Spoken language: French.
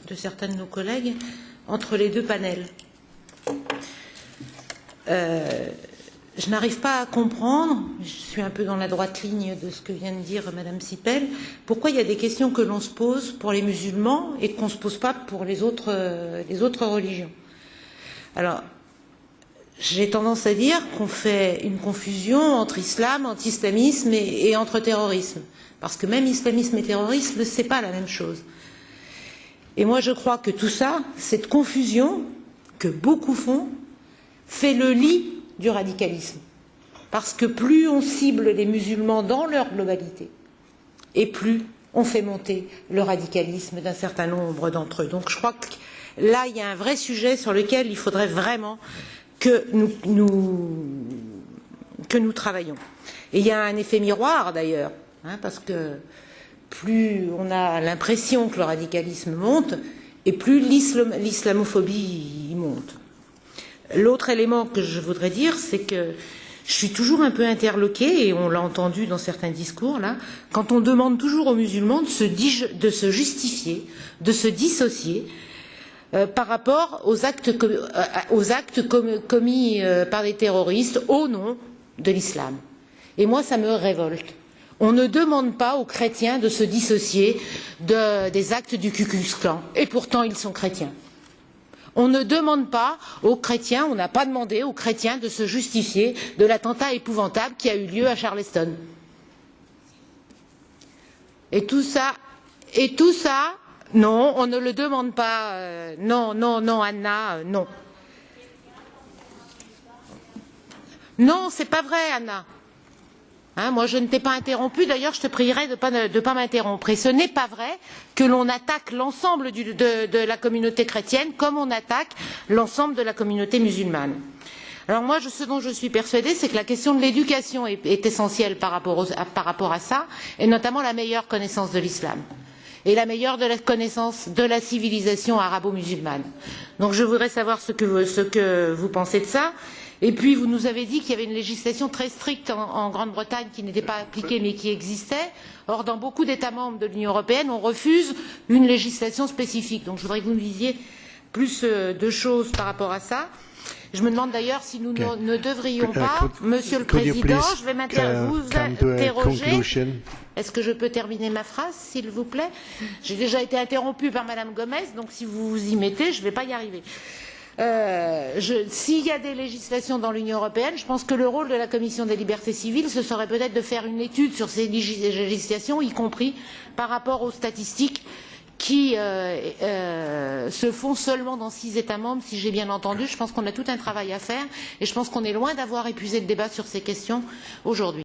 de certains de nos collègues entre les deux panels. Je n'arrive pas à comprendre, je suis un peu dans la droite ligne de ce que vient de dire Madame Sipel, pourquoi il y a des questions que l'on se pose pour les musulmans et qu'on ne se pose pas pour les autres religions. Alors, j'ai tendance à dire qu'on fait une confusion entre islam, anti-islamisme et entre terrorisme. Parce que même islamisme et terrorisme, ce n'est pas la même chose. Et moi, je crois que tout ça, cette confusion que beaucoup font, fait le lit du radicalisme. Parce que plus on cible les musulmans dans leur globalité, et plus on fait monter le radicalisme d'un certain nombre d'entre eux. Donc je crois que là, il y a un vrai sujet sur lequel il faudrait vraiment que nous travaillons. Et il y a un effet miroir d'ailleurs, parce que plus on a l'impression que le radicalisme monte, et plus l'islamophobie monte. L'autre élément que je voudrais dire, c'est que je suis toujours un peu interloquée, et on l'a entendu dans certains discours, là, quand on demande toujours aux musulmans de se justifier, de se dissocier par rapport aux actes commis par des terroristes au nom de l'islam. Et moi, ça me révolte. On ne demande pas aux chrétiens de se dissocier des actes du Ku Klux Klan, et pourtant ils sont chrétiens. On ne demande pas aux chrétiens, on n'a pas demandé aux chrétiens de se justifier de l'attentat épouvantable qui a eu lieu à Charleston. Et tout ça, non, on ne le demande pas. Non, Anna, non. Non, c'est pas vrai, Anna. Moi, je ne t'ai pas interrompu. D'ailleurs, je te prierai de ne pas m'interrompre. Et ce n'est pas vrai que l'on attaque l'ensemble de la communauté chrétienne comme on attaque l'ensemble de la communauté musulmane. Alors moi, ce dont je suis persuadée, c'est que la question de l'éducation est essentielle par rapport à ça, et notamment la meilleure connaissance de l'islam et la meilleure connaissance de la civilisation arabo-musulmane. Donc je voudrais savoir ce que vous pensez de ça. Et puis, vous nous avez dit qu'il y avait une législation très stricte en Grande-Bretagne qui n'était pas appliquée mais qui existait. Or, dans beaucoup d'États membres de l'Union européenne, on refuse une législation spécifique. Donc, je voudrais que vous nous disiez plus de choses par rapport à ça. Je me demande d'ailleurs si nous ne devrions pas, Monsieur le Président, je vais vous interroger. Est-ce que je peux terminer ma phrase, s'il vous plaît? J'ai déjà été interrompue par Madame Gomez, donc si vous vous y mettez, je ne vais pas y arriver. S'il y a des législations dans l'Union européenne, je pense que le rôle de la Commission des libertés civiles, ce serait peut-être de faire une étude sur ces législations, y compris par rapport aux statistiques qui se font seulement dans 6 États membres, si j'ai bien entendu. Je pense qu'on a tout un travail à faire et je pense qu'on est loin d'avoir épuisé le débat sur ces questions aujourd'hui.